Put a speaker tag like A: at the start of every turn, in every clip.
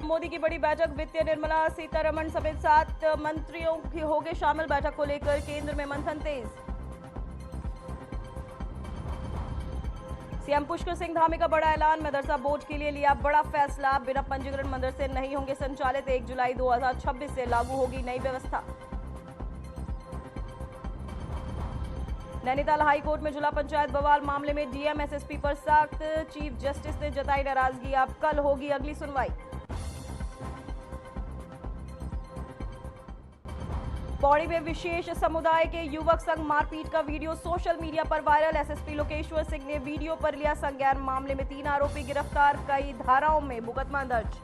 A: मोदी की बड़ी बैठक, वित्त निर्मला सीतारमण समेत 7 मंत्रियों की होंगे शामिल। बैठक को लेकर केंद्र में मंथन तेज। सीएम पुष्कर सिंह धामी का बड़ा ऐलान, मदरसा बोर्ड के लिए लिया बड़ा फैसला। बिना पंजीकरण मदरसे नहीं होंगे संचालित। 1 जुलाई 2026 से लागू होगी नई व्यवस्था। नैनीताल हाई कोर्ट में जिला पंचायत बवाल मामले में डीएम एसएसपी पर सख्त, चीफ जस्टिस ने जताई नाराजगी। अब कल होगी अगली सुनवाई। पौड़ी में विशेष समुदाय के युवक संग मारपीट का वीडियो सोशल मीडिया पर वायरल। एसएसपी लोकेश्वर सिंह ने वीडियो पर लिया संज्ञान। मामले में 3 आरोपी गिरफ्तार, कई धाराओं में मुकदमा दर्ज।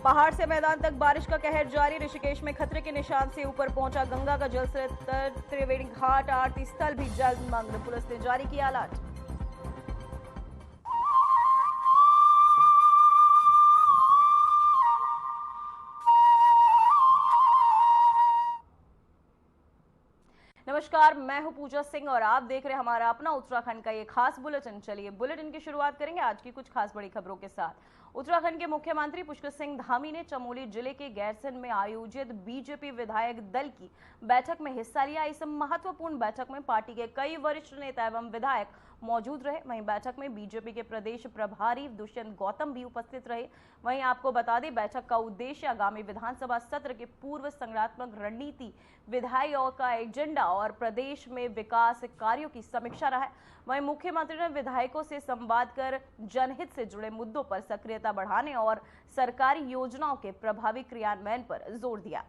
A: पहाड़ से मैदान तक बारिश का कहर जारी। ऋषिकेश में खतरे के निशान से ऊपर पहुंचा गंगा का जलस्तर। त्रिवेणी घाट आरती स्थल भी जलमग्न। पुलिस ने जारी किया अलर्ट। नमस्कार, मैं हूं पूजा सिंह और आप देख रहे हैं हमारा अपना उत्तराखंड का ये खास बुलेटिन। चलिए बुलेटिन की शुरुआत करेंगे आज की कुछ खास बड़ी खबरों के साथ। उत्तराखंड के मुख्यमंत्री पुष्कर सिंह धामी ने चमोली जिले के गैरसैंण में आयोजित बीजेपी विधायक दल की बैठक में हिस्सा लिया। इस महत्वपूर्ण बैठक में पार्टी के कई वरिष्ठ नेता एवं विधायक मौजूद रहे। वहीं बैठक में बीजेपी के प्रदेश प्रभारी दुष्यंत गौतम भी उपस्थित रहे। वहीं आपको बता दें, बैठक का उद्देश्य आगामी विधानसभा सत्र के पूर्व संगठनात्मक रणनीति, विधायियों का एजेंडा और प्रदेश में विकास कार्यों की समीक्षा रहा है। वहीं मुख्यमंत्री ने विधायकों से संवाद कर जनहित से जुड़े मुद्दों पर सक्रियता बढ़ाने और सरकारी योजनाओं के प्रभावी क्रियान्वयन पर जोर दिया।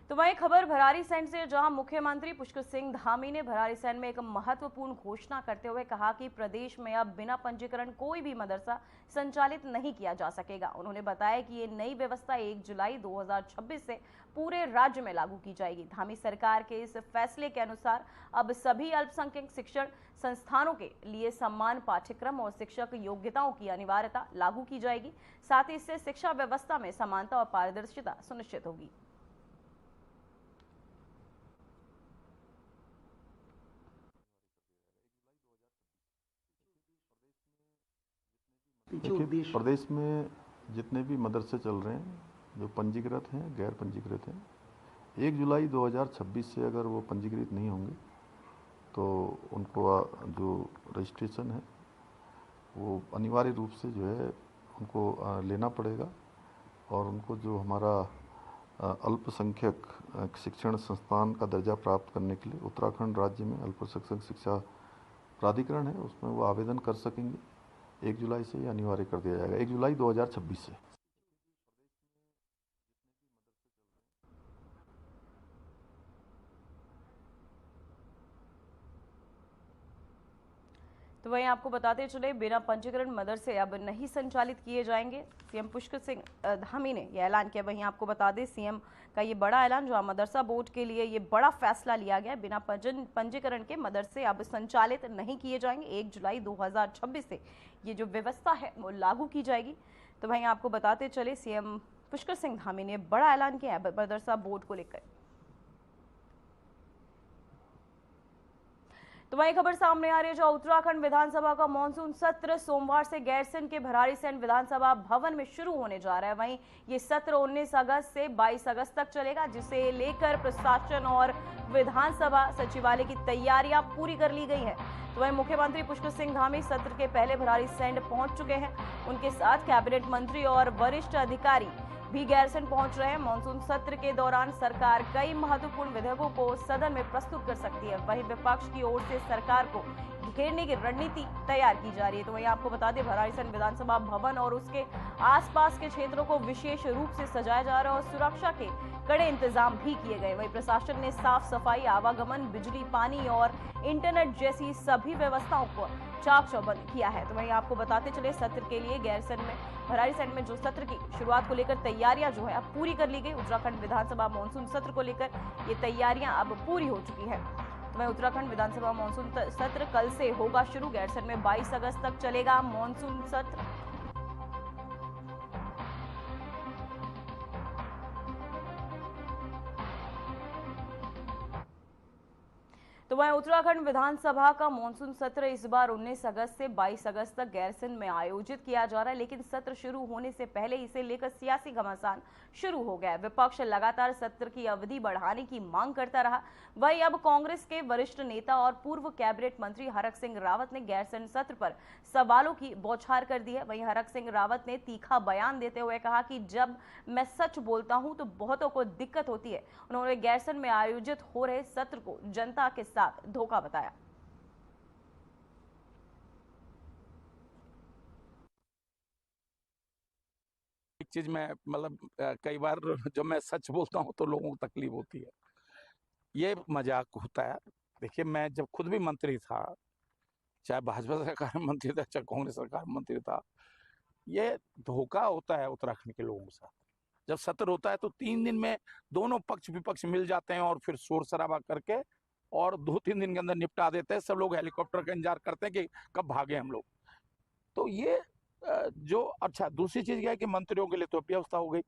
A: तो वहीं खबर भराड़ीसैंण से, जहां मुख्यमंत्री पुष्कर सिंह धामी ने भराड़ीसैंण में एक महत्वपूर्ण घोषणा करते हुए कहा कि प्रदेश में अब बिना पंजीकरण कोई भी मदरसा संचालित नहीं किया जा सकेगा। उन्होंने बताया कि ये नई व्यवस्था 1 जुलाई 2026 से पूरे राज्य में लागू की जाएगी। धामी सरकार के इस फैसले के अनुसार अब सभी अल्पसंख्यक शिक्षण संस्थानों के लिए समान पाठ्यक्रम और शिक्षक योग्यताओं की अनिवार्यता लागू की जाएगी। साथ ही इससे शिक्षा व्यवस्था में समानता और पारदर्शिता सुनिश्चित होगी।
B: देखिए, प्रदेश में जितने भी मदरसे चल रहे हैं, जो पंजीकृत हैं, गैर पंजीकृत हैं, 1 जुलाई 2026 से अगर वो पंजीकृत नहीं होंगे तो उनको जो रजिस्ट्रेशन है वो अनिवार्य रूप से जो है उनको लेना पड़ेगा। और उनको जो हमारा अल्पसंख्यक शिक्षण संस्थान का दर्जा प्राप्त करने के लिए उत्तराखंड राज्य में अल्पसंख्यक शिक्षा प्राधिकरण है, उसमें वो आवेदन कर सकेंगे। 1 जुलाई से ये अनिवार्य कर दिया जाएगा, 1 जुलाई 2026 से।
A: तो वहीं आपको बताते चले, बिना पंजीकरण मदरसे अब नहीं संचालित किए जाएंगे। सीएम पुष्कर सिंह धामी ने यह ऐलान किया। वहीं आपको बता दें, सीएम का ये बड़ा ऐलान, जो मदरसा बोर्ड के लिए ये बड़ा फैसला लिया गया। बिना पंजीकरण के मदरसे अब संचालित नहीं किए जाएंगे। 1 जुलाई 2026 से ये जो व्यवस्था है वो लागू की जाएगी। तो वहीं आपको बताते चले, सीएम पुष्कर सिंह धामी ने बड़ा ऐलान किया है मदरसा बोर्ड को लेकर। तो वही खबर सामने आ रही है, जो उत्तराखंड विधानसभा का मानसून सत्र सोमवार से गैरसैंण के भराड़ीसैंण विधानसभा भवन में शुरू होने जा रहा है। वहीं ये सत्र 19 अगस्त से 22 अगस्त तक चलेगा, जिसे लेकर प्रशासन और विधानसभा सचिवालय की तैयारियां पूरी कर ली गई हैं। तो वहीं मुख्यमंत्री पुष्कर सिंह धामी सत्र के पहले भराड़ीसैंण पहुंच चुके हैं। उनके साथ कैबिनेट मंत्री और वरिष्ठ अधिकारी भी गैरसैंण पहुंच रहे हैं। मानसून सत्र के दौरान सरकार कई महत्वपूर्ण विधेयकों को सदन में प्रस्तुत कर सकती है। वहीं विपक्ष की ओर से सरकार को घेरने की रणनीति तैयार की जा रही है। तो वहीं आपको बता दें, भराड़ीसैंण विधानसभा भवन और उसके आसपास के क्षेत्रों को विशेष रूप से सजाया जा रहा है और सुरक्षा के कड़े इंतजाम भी किए गए। वहीं प्रशासन ने साफ सफाई, आवागमन, बिजली, पानी और इंटरनेट जैसी सभी व्यवस्थाओं को चाक चौबंद किया है। तो वहीं आपको बताते चले, सत्र के लिए गैरसैंण में, भराड़ीसैंण में जो सत्र की शुरुआत को लेकर तैयारियां जो है अब पूरी कर ली गई। उत्तराखंड विधानसभा मानसून सत्र को लेकर ये तैयारियां अब पूरी हो चुकी है। तो वहीं उत्तराखंड विधानसभा मानसून सत्र कल से होगा शुरू। गैरसैंण में 22 अगस्त तक चलेगा मानसून सत्र। वहीं उत्तराखंड विधानसभा का मॉनसून सत्र इस बार 19 अगस्त से 22 अगस्त तक गैरसैंण में आयोजित किया जा रहा है, लेकिन सत्र शुरू होने से पहले इसे लेकर सियासी घमासान शुरू हो गया है। विपक्ष लगातार सत्र की अवधि बढ़ाने की मांग करता रहा। वहीं अब कांग्रेस के वरिष्ठ नेता और पूर्व कैबिनेट मंत्री हरक सिंह रावत ने गैरसैंण सत्र पर सवालों की बौछार कर दी है। वहीं हरक सिंह रावत ने तीखा बयान देते हुए कहा कि जब मैं सच बोलता हूं तो बहुतों को दिक्कत होती है। उन्होंने गैरसैंण में आयोजित हो रहे सत्र को जनता के साथ धोखा बताया।
C: एक चीज मैं मतलब कई बार जब मैं सच बोलता हूं तो लोगों को तकलीफ होती है, ये मजाक होता है। देखिए, मैं जब खुद भी मंत्री था, चाहे भाजपा सरकार में मंत्री था, चाहे कांग्रेस सरकार में मंत्री था, ये धोखा होता है उत्तराखंड के लोगों के साथ। जब सत्र होता है तो 3 दिन में दोनों पक्ष विपक्ष मिल जाते हैं और फिर शोर शराबा करके और 2-3 दिन के अंदर निपटा देते हैं। सब लोग हेलीकॉप्टर का इंतजार करते हैं कि कब भागे हम लोग। तो ये जो अच्छा, दूसरी चीज क्या है कि मंत्रियों के लिए तो व्यवस्था हो गई,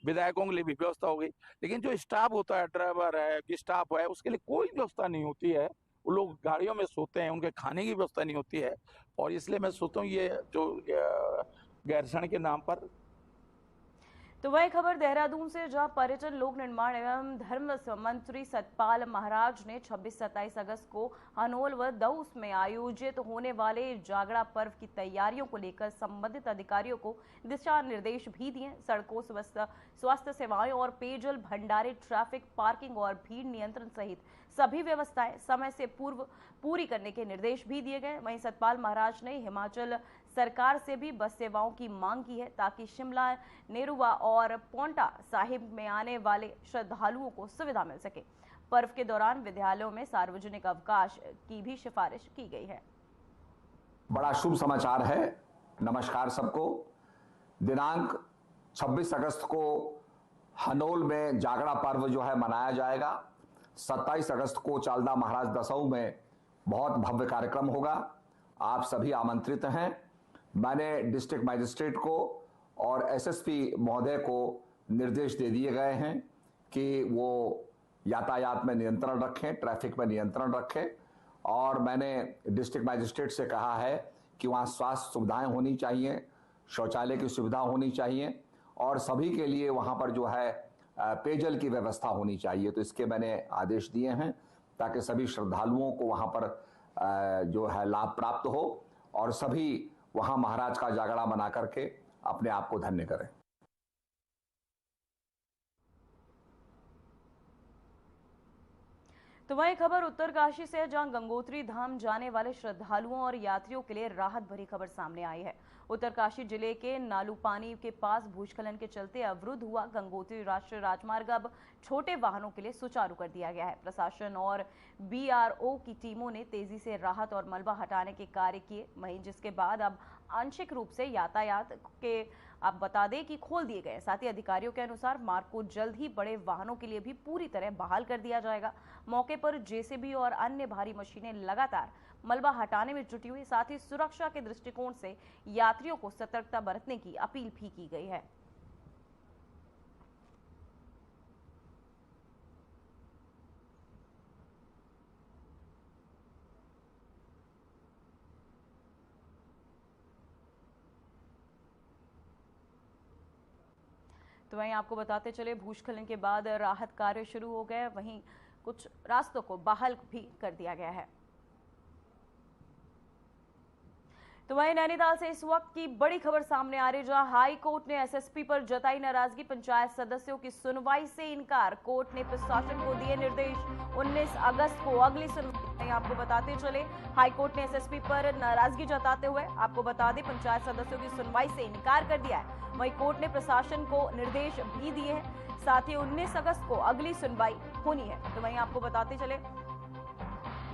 C: विधायकों के लिए भी व्यवस्था हो गई, लेकिन जो स्टाफ होता है, ड्राइवर है, स्टाफ है, उसके लिए कोई व्यवस्था नहीं होती है। वो लोग गाड़ियों में सोते हैं, उनके खाने की व्यवस्था नहीं होती है। और इसलिए मैं सोचता हूँ ये जो गैरसैंण के नाम पर।
A: तो वही खबर देहरादून से, जहां पर्यटन लोक निर्माण एवं धर्म मंत्री सतपाल महाराज ने 26-27 अगस्त को हनोल व दौस में आयोजित होने वाले जागरा पर्व की तैयारियों को लेकर संबंधित अधिकारियों को दिशा निर्देश भी दिए। सड़कों, स्वास्थ्य सेवाएं और पेयजल भंडारे, ट्रैफिक, पार्किंग और भीड़ नियंत्रण सहित सभी व्यवस्थाएं समय से पूर्व पूरी करने के निर्देश भी दिए गए। वहीं सतपाल महाराज ने हिमाचल सरकार से भी बस सेवाओं की मांग की है, ताकि शिमला, नेरुवा और पोंटा साहिब में आने वाले श्रद्धालुओं को सुविधा मिल सके। पर्व के दौरान विद्यालयों में सार्वजनिक अवकाश की भी सिफारिश की गई है।
D: बड़ा शुभ समाचार है। नमस्कार सबको। दिनांक 26 अगस्त को हनोल में जागरा पर्व जो है मनाया जाएगा। 27 अगस्त को चालदा महाराज दसऊ में बहुत भव्य कार्यक्रम होगा। आप सभी आमंत्रित हैं। मैंने डिस्ट्रिक्ट मजिस्ट्रेट को और एसएसपी महोदय को निर्देश दे दिए गए हैं कि वो यातायात में नियंत्रण रखें, ट्रैफिक में नियंत्रण रखें। और मैंने डिस्ट्रिक्ट मजिस्ट्रेट से कहा है कि वहाँ स्वास्थ्य सुविधाएं होनी चाहिए, शौचालय की सुविधा होनी चाहिए और सभी के लिए वहाँ पर जो है पेयजल की व्यवस्था होनी चाहिए। तो इसके मैंने आदेश दिए हैं ताकि सभी श्रद्धालुओं को वहाँ पर जो है लाभ प्राप्त हो और सभी वहाँ महाराज का जागरा मना करके अपने आप को धन्य करें।
A: तो वही खबर उत्तरकाशी से है, जहां गंगोत्री धाम जाने वाले श्रद्धालुओं और यात्रियों के लिए राहत भरी खबर सामने आई है। उत्तरकाशी जिले के नालूपानी के पास भूस्खलन के चलते अवरुद्ध हुआ गंगोत्री राष्ट्रीय राजमार्ग अब छोटे वाहनों के लिए सुचारू कर दिया गया है। प्रशासन और बीआरओ की टीमों ने तेजी से राहत और मलबा हटाने के कार्य किए, वहीं जिसके बाद अब आंशिक रूप से यातायात के आप बता दें कि खोल दिए गए। साथ ही अधिकारियों के अनुसार मार्ग को जल्द ही बड़े वाहनों के लिए भी पूरी तरह बहाल कर दिया जाएगा। मौके पर जेसीबी और अन्य भारी मशीनें लगातार मलबा हटाने में जुटी हुई। साथ ही सुरक्षा के दृष्टिकोण से यात्रियों को सतर्कता बरतने की अपील भी की गई है। तो वहीं आपको बताते चले, भूस्खलन के बाद राहत कार्य शुरू हो गए, वहीं कुछ रास्तों को बहाल भी कर दिया गया है। तो वहीं नैनीताल से इस वक्त की बड़ी खबर सामने आ रही है, जहां हाई कोर्ट ने एसएसपी पर जताई नाराजगी, पंचायत सदस्यों की सुनवाई से इनकार। कोर्ट ने प्रशासन को दिए निर्देश, 19 अगस्त को अगली सुनवाई। आपको बताते चले, हाई कोर्ट ने एसएसपी पर नाराजगी जताते हुए आपको बता दें पंचायत सदस्यों की सुनवाई से इनकार कर दिया है। वहीं कोर्ट ने प्रशासन को निर्देश भी दिए हैं। साथ ही 19 अगस्त को अगली सुनवाई होनी है। तो वहीं आपको बताते चले,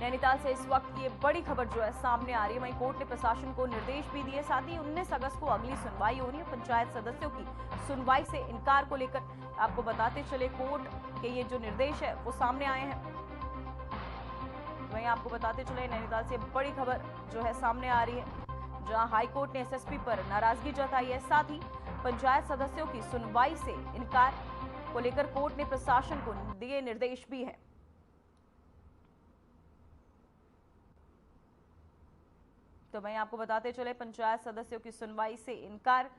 A: नैनीताल से इस वक्त ये बड़ी खबर जो है सामने आ रही है। वहीं कोर्ट ने प्रशासन को निर्देश भी दिए, साथ ही 19 अगस्त को अगली सुनवाई होनी है। पंचायत सदस्यों की सुनवाई से इनकार को लेकर आपको बताते चले, कोर्ट के ये जो निर्देश है वो सामने आए हैं। वहीं आपको बताते चले, नैनीताल से बड़ी खबर जो है सामने आ रही है, जहां हाईकोर्ट ने एसएसपी पर नाराजगी जताई है। साथ ही पंचायत सदस्यों की सुनवाई से इनकार को लेकर कोर्ट ने प्रशासन को दिए निर्देश भी है। तो वहीं आपको बताते चले पंचायत सदस्यों की सुनवाई से इनकार।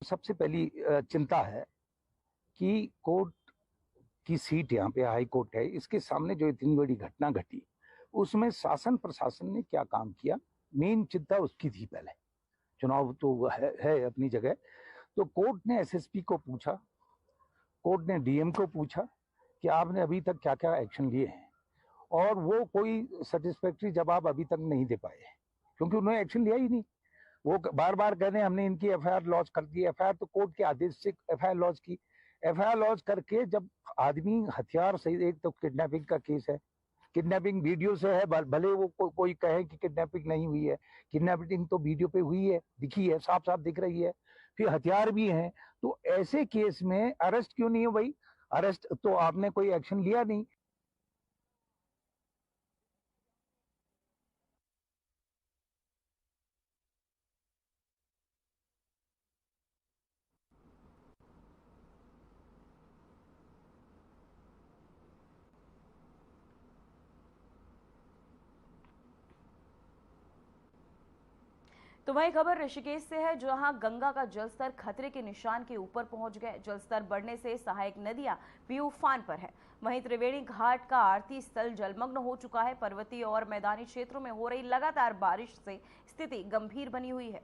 E: सबसे पहली चिंता है कि कोर्ट की सीट यहाँ पे हाई कोर्ट है, इसके सामने जो इतनी बड़ी घटना घटी उसमें शासन प्रशासन ने क्या काम किया, मेन चिंता उसकी थी। पहले चुनाव तो है अपनी जगह, तो कोर्ट ने एसएसपी को पूछा, कोर्ट ने डीएम को पूछा कि आपने अभी तक क्या क्या एक्शन लिए हैं, और वो कोई सेटिस्फैक्टरी जवाब अभी तक नहीं दे पाए क्योंकि उन्होंने एक्शन लिया ही नहीं। वो बार बार कहने हमने इनकी एफआईआर लॉन्च कर दी, एफआईआर तो कोर्ट के आदेश से एफआईआर लॉन्च की। एफआईआर लॉन्च करके जब आदमी हथियार से, एक तो किडनैपिंग का केस है, किडनैपिंग वीडियो से है, भले वो कोई कहे कि किडनैपिंग नहीं हुई है, किडनैपिंग तो वीडियो पे हुई है, दिखी है, साफ साफ दिख रही है, फिर हथियार भी हैं। तो ऐसे केस में अरेस्ट क्यों नहीं है भाई? अरेस्ट तो आपने कोई एक्शन लिया नहीं।
A: तो वही खबर ऋषिकेश से है, जहां गंगा का जलस्तर खतरे के निशान के ऊपर पहुंच गए। जलस्तर बढ़ने से सहायक नदियां भी उफान पर है। वहीं त्रिवेणी घाट का आरती स्थल जलमग्न हो चुका है। पर्वतीय और मैदानी क्षेत्रों में हो रही लगातार बारिश से स्थिति गंभीर बनी हुई है।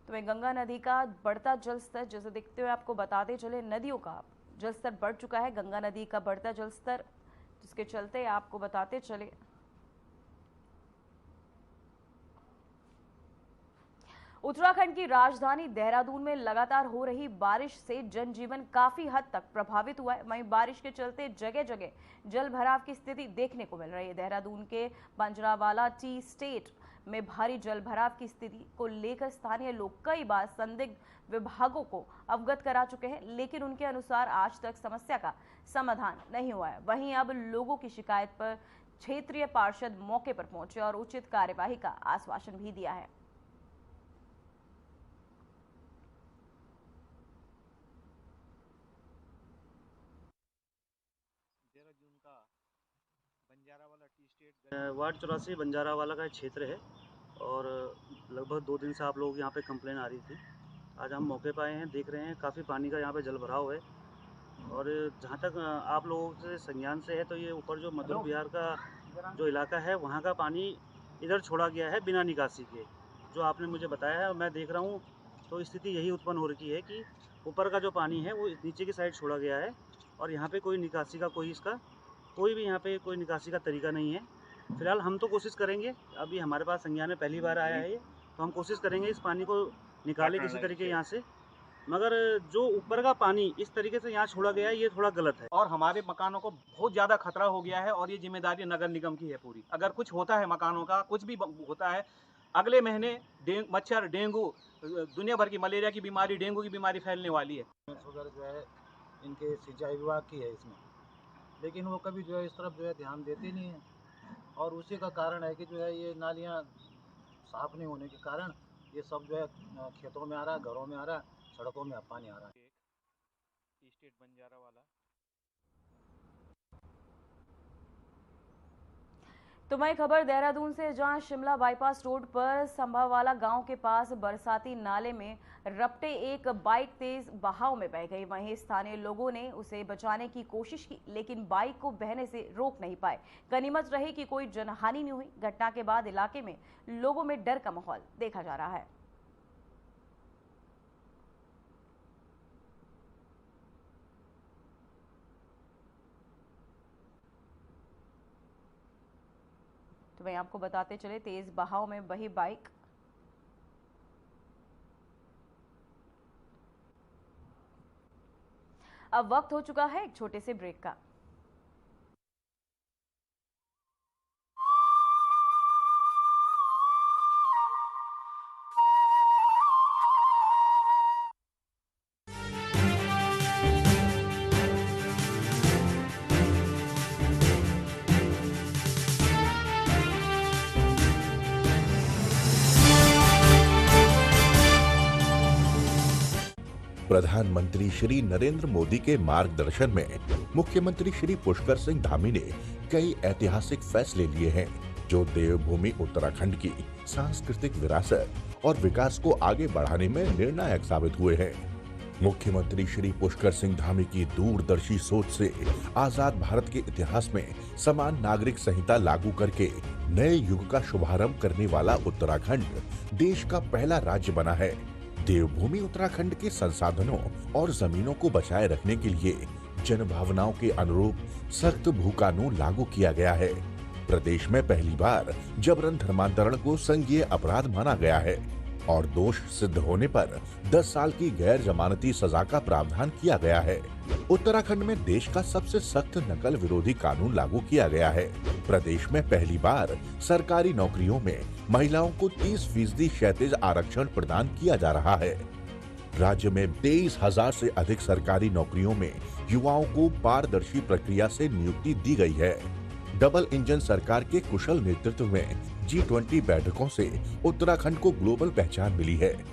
A: तो वहीं गंगा नदी का बढ़ता जलस्तर, जैसे देखते हुए आपको बताते चले, नदियों का जलस्तर बढ़ चुका है। गंगा नदी का बढ़ता जलस्तर, जिसके चलते आपको बताते चले उत्तराखंड की राजधानी देहरादून में लगातार हो रही बारिश से जनजीवन काफी हद तक प्रभावित हुआ है। वहीं बारिश के चलते जगह जगह जल भराव की स्थिति देखने को मिल रही है। देहरादून के पंजरावाला टी स्टेट में भारी जल भराव की स्थिति को लेकर स्थानीय लोग कई बार संदिग्ध विभागों को अवगत करा चुके हैं, लेकिन उनके अनुसार आज तक समस्या का समाधान नहीं हुआ है। वहीं अब लोगों की शिकायत पर क्षेत्रीय पार्षद मौके पर पहुंचे और उचित कार्यवाही का आश्वासन भी दिया है।
F: वार्ड 84 बंजारावाला का क्षेत्र है और लगभग 2 दिन से आप लोग यहाँ पे कंप्लेन आ रही थी। आज हम मौके पर आए हैं, देख रहे हैं काफ़ी पानी का यहाँ पे जल भराव है। और जहाँ तक आप लोगों से संज्ञान से है तो ये ऊपर जो मध्य बिहार का जो इलाका है वहाँ का पानी इधर छोड़ा गया है बिना निकासी के, जो आपने मुझे बताया है। और मैं देख रहा हूँ तो स्थिति यही उत्पन्न हो रही है कि ऊपर का जो पानी है वो नीचे की साइड छोड़ा गया है और यहाँ पे कोई निकासी का कोई भी यहाँ पे कोई निकासी का तरीका नहीं है। फिलहाल हम तो कोशिश करेंगे, अभी हमारे पास संज्ञान में पहली बार आया है ये, तो हम कोशिश करेंगे इस पानी को निकाले किसी तरीके यहाँ से। मगर जो ऊपर का पानी इस तरीके से यहाँ छोड़ा गया है ये थोड़ा गलत है
G: और हमारे मकानों को बहुत ज़्यादा खतरा हो गया है और ये जिम्मेदारी नगर निगम की है पूरी। अगर कुछ होता है मकानों का, कुछ भी होता है, अगले महीने मच्छर, डेंगू, दुनिया भर की मलेरिया की बीमारी, डेंगू की बीमारी फैलने वाली है।
H: जो है इनके सिंचाई विभाग की है इसमें, लेकिन वो कभी जो है इस तरफ जो है ध्यान देते नहीं है और उसी का कारण है कि जो है ये नालियाँ साफ नहीं होने के कारण ये सब जो है खेतों में आ रहा है, घरों में आ रहा है, सड़कों में पानी आ रहा है।
G: स्टेट बंजारावाला।
A: तो वही खबर देहरादून से, जहां शिमला बाईपास रोड पर संभावाला गांव के पास बरसाती नाले में रपटे एक बाइक तेज बहाव में बह गई। वहीं स्थानीय लोगों ने उसे बचाने की कोशिश की, लेकिन बाइक को बहने से रोक नहीं पाए। गनीमत रही कि कोई जनहानि नहीं हुई। घटना के बाद इलाके में लोगों में डर का माहौल देखा जा रहा है। तो वहीं आपको बताते चले, तेज बहाव में बही बाइक अब वक्त हो चुका है एक छोटे से ब्रेक का।
I: प्रधानमंत्री श्री नरेंद्र मोदी के मार्गदर्शन में मुख्यमंत्री श्री पुष्कर सिंह धामी ने कई ऐतिहासिक फैसले लिए हैं जो देवभूमि उत्तराखंड की सांस्कृतिक विरासत और विकास को आगे बढ़ाने में निर्णायक साबित हुए हैं। मुख्यमंत्री श्री पुष्कर सिंह धामी की दूरदर्शी सोच से आजाद भारत के इतिहास में समान नागरिक संहिता लागू करके नए युग का शुभारंभ करने वाला उत्तराखंड देश का पहला राज्य बना है। देवभूमि उत्तराखंड के संसाधनों और जमीनों को बचाए रखने के लिए जनभावनाओं के अनुरूप सख्त भू कानून लागू किया गया है। प्रदेश में पहली बार जबरन धर्मांतरण को संज्ञेय अपराध माना गया है और दोष सिद्ध होने पर 10 साल की गैर जमानती सजा का प्रावधान किया गया है। उत्तराखंड में देश का सबसे सख्त नकल विरोधी कानून लागू किया गया है। प्रदेश में पहली बार सरकारी नौकरियों में महिलाओं को 30% क्षैतिज आरक्षण प्रदान किया जा रहा है। राज्य में 23,000 से अधिक सरकारी नौकरियों में युवाओं को पारदर्शी प्रक्रिया से नियुक्ति दी गई है। डबल इंजन सरकार के कुशल नेतृत्व में G20 बैठकों से उत्तराखंड को ग्लोबल पहचान मिली है।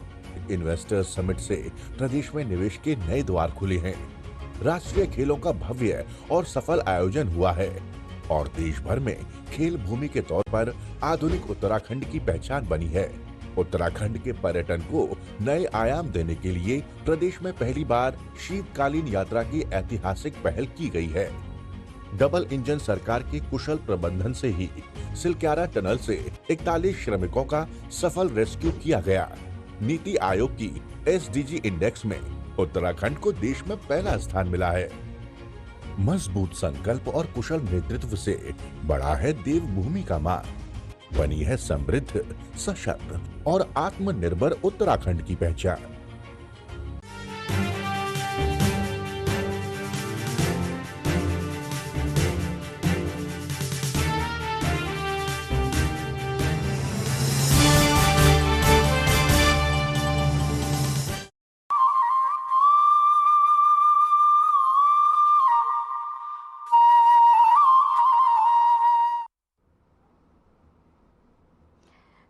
I: इन्वेस्टर्स समिट से प्रदेश में निवेश के नए द्वार खुले हैं। राष्ट्रीय खेलों का भव्य और सफल आयोजन हुआ है और देश भर में खेल भूमि के तौर पर आधुनिक उत्तराखंड की पहचान बनी है। उत्तराखंड के पर्यटन को नए आयाम देने के लिए प्रदेश में पहली बार शीतकालीन यात्रा की ऐतिहासिक पहल की गई है। डबल इंजन सरकार के कुशल प्रबंधन से ही सिलक्यारा टनल से 41 श्रमिकों का सफल रेस्क्यू किया गया। नीति आयोग की SDG इंडेक्स में उत्तराखंड को देश में पहला स्थान मिला है। मजबूत संकल्प और कुशल नेतृत्व से बढ़ा है देवभूमि का मान, बनी है समृद्ध, सशक्त और आत्मनिर्भर उत्तराखंड की पहचान।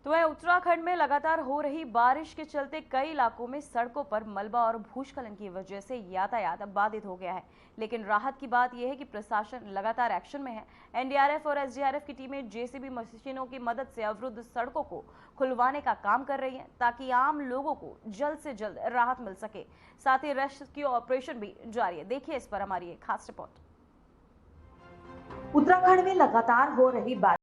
A: तो वह उत्तराखंड में लगातार हो रही बारिश के चलते कई इलाकों में सड़कों पर मलबा और भूस्खलन की वजह से यातायात बाधित हो गया है। लेकिन राहत की बात यह है कि प्रशासन लगातार एक्शन में है। NDRF और SDRF की टीमें JCB मशीनों की मदद से अवरुद्ध सड़कों को खुलवाने का काम कर रही हैं ताकि आम लोगों को जल्द से जल्द राहत मिल सके। साथ ही रेस्क्यू ऑपरेशन भी जारी है। देखिए इस पर हमारी एक खास रिपोर्ट।
J: उत्तराखंड में लगातार हो रही बारिश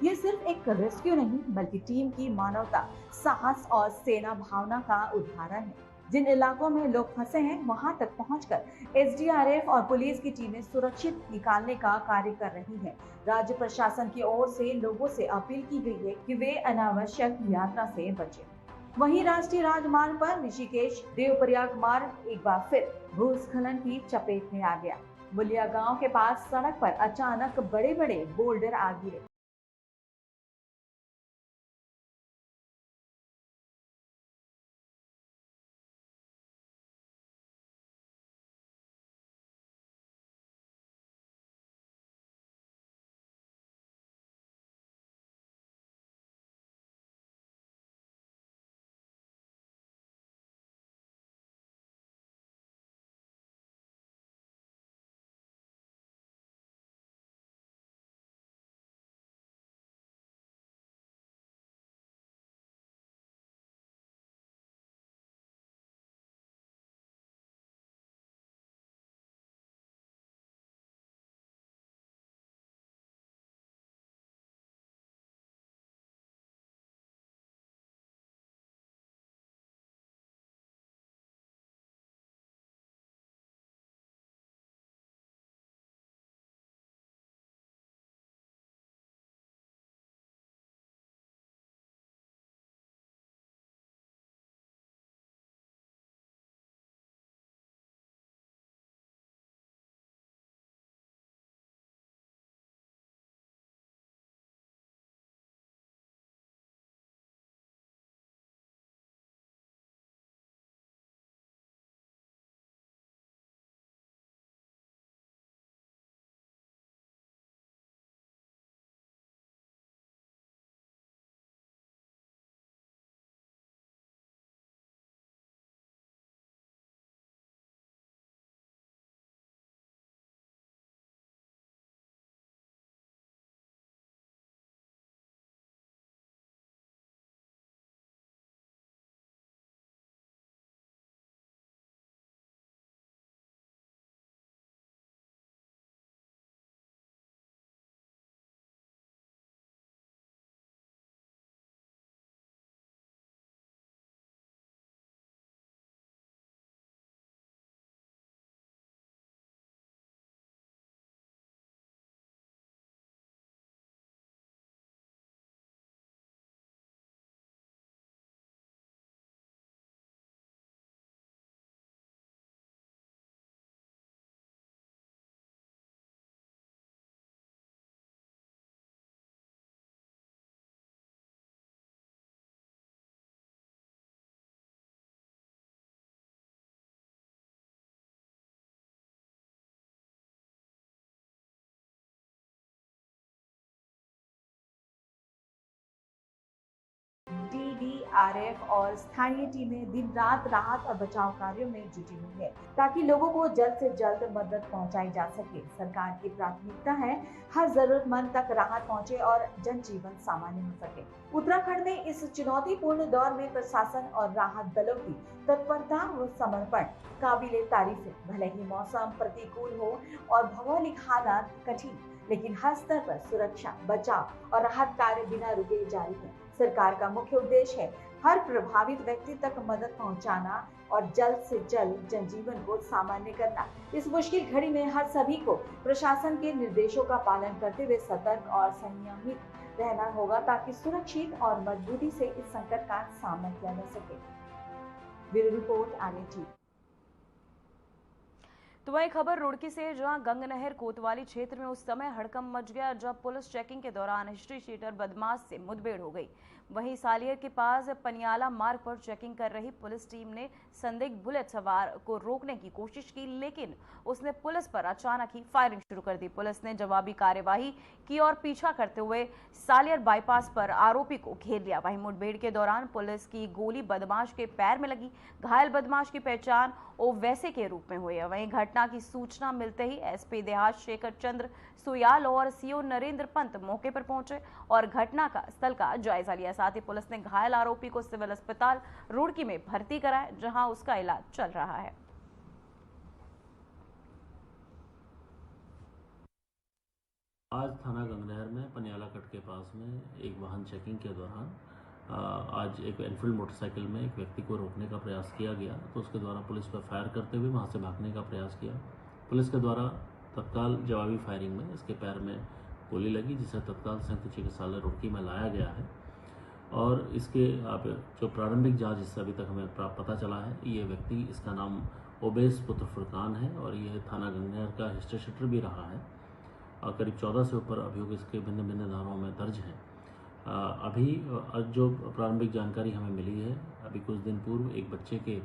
J: ये सिर्फ एक रेस्क्यू नहीं बल्कि टीम की मानवता, साहस और सेना भावना का उदाहरण है। जिन इलाकों में लोग फंसे हैं वहां तक पहुंचकर SDRF और पुलिस की टीमें सुरक्षित निकालने का कार्य कर रही हैं। राज्य प्रशासन की ओर से लोगों से अपील की गई है कि वे अनावश्यक यात्रा से बचें। वहीं राष्ट्रीय राजमार्ग पर ऋषिकेश देवप्रयाग मार्ग एक बार फिर भूस्खलन की चपेट में आ गया। मुलिया गांव के पास सड़क पर अचानक बड़े-बड़े बोल्डर आ गिरे। एसडीआरएफ और स्थानीय टीमें दिन रात राहत और बचाव कार्यों में जुटी हुई है ताकि लोगों को जल्द से जल्द मदद पहुंचाई जा सके। सरकार की प्राथमिकता है हर जरूरतमंद तक राहत पहुंचे और जनजीवन सामान्य हो सके। उत्तराखंड में इस चुनौतीपूर्ण दौर में प्रशासन और राहत दलों की तत्परता व समर्पण काबिले तारीफ है। भले ही मौसम प्रतिकूल हो और भौगोलिक हालात कठिन, लेकिन हर स्तर पर सुरक्षा, बचाव और राहत कार्य बिना रुके जारी है। सरकार का मुख्य उद्देश्य है हर प्रभावित व्यक्ति तक मदद पहुंचाना और जल्द से जल्द जनजीवन को सामान्य करना। इस मुश्किल घड़ी में हर सभी को प्रशासन के निर्देशों का पालन करते हुए सतर्क और संयमित रहना होगा ताकि सुरक्षित और मजबूती से इस संकट का सामना किया जा सके। Bureau report RAT.
A: तो वही खबर रुड़की से, जहां गंगनहर कोतवाली क्षेत्र में उस समय हड़कंप मच गया जब पुलिस चेकिंग के दौरान हिस्ट्री शीटर बदमाश से मुठभेड़ हो गई। वहीं सालियर के पास पनियाला मार्ग पर चेकिंग कर रही पुलिस टीम ने संदिग्ध बुलेट सवार को रोकने की कोशिश की, लेकिन उसने पुलिस पर अचानक ही फायरिंग शुरू कर दी। पुलिस ने जवाबी कार्यवाही की और पीछा करते हुए सालियर बाईपास पर आरोपी को घेर लिया। वहीं मुठभेड़ के दौरान पुलिस की गोली बदमाश के पैर में लगी। घायल बदमाश की पहचान ओवैसी के रूप में हुई है। वहीं घटना की सूचना मिलते ही एसपी देहात शेखर चंद्र सुयाल और सीओ नरेंद्र पंत मौके पर पहुंचे और घटना का स्थल का जायजा लिया। साथ ही पुलिस ने घायल आरोपी को सिविल अस्पताल रुड़की में भर्ती कराया, जहां उसका इलाज चल रहा है।
K: आज थाना गंगनहर में पनियाला कट के पास में एक वाहन चेकिंग के दौरान आज एक एनफील्ड मोटरसाइकिल में एक व्यक्ति को रोकने का प्रयास किया गया, तो उसके द्वारा पुलिस पर फायर करते हुए वहां से भागने का प्रयास किया। पुलिस के द्वारा तत्काल जवाबी फायरिंग में इसके पैर में गोली लगी, जिसे तत्काल संयुक्त चिकित्सालय रुड़की में लाया गया है। और इसके जो प्रारंभिक जांच इससे अभी तक हमें पता चला है, ये व्यक्ति, इसका नाम ओबेस पुत्र फुरकान है और यह थाना गंगनहर का हिस्ट्री शीटर भी रहा है और करीब 14 से ऊपर अभियोग इसके भिन्न भिन्न धाराओं में दर्ज हैं। अभी जो प्रारंभिक जानकारी हमें मिली है, अभी कुछ दिन पूर्व एक बच्चे के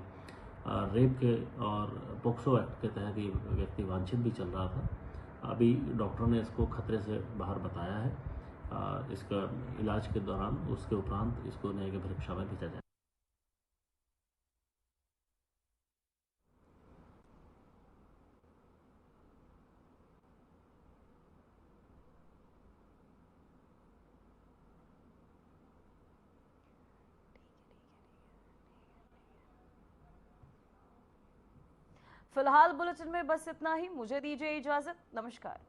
K: रेप के और पोक्सो एक्ट के तहत ये व्यक्ति वांछित भी चल रहा था। अभी डॉक्टर ने इसको खतरे से बाहर बताया है। इसका इलाज के दौरान उसके उपरांत इसको न्यायिक परीक्षा में भेजा जाए।
A: फिलहाल बुलेटिन में बस इतना ही। मुझे दीजिए इजाजत। नमस्कार।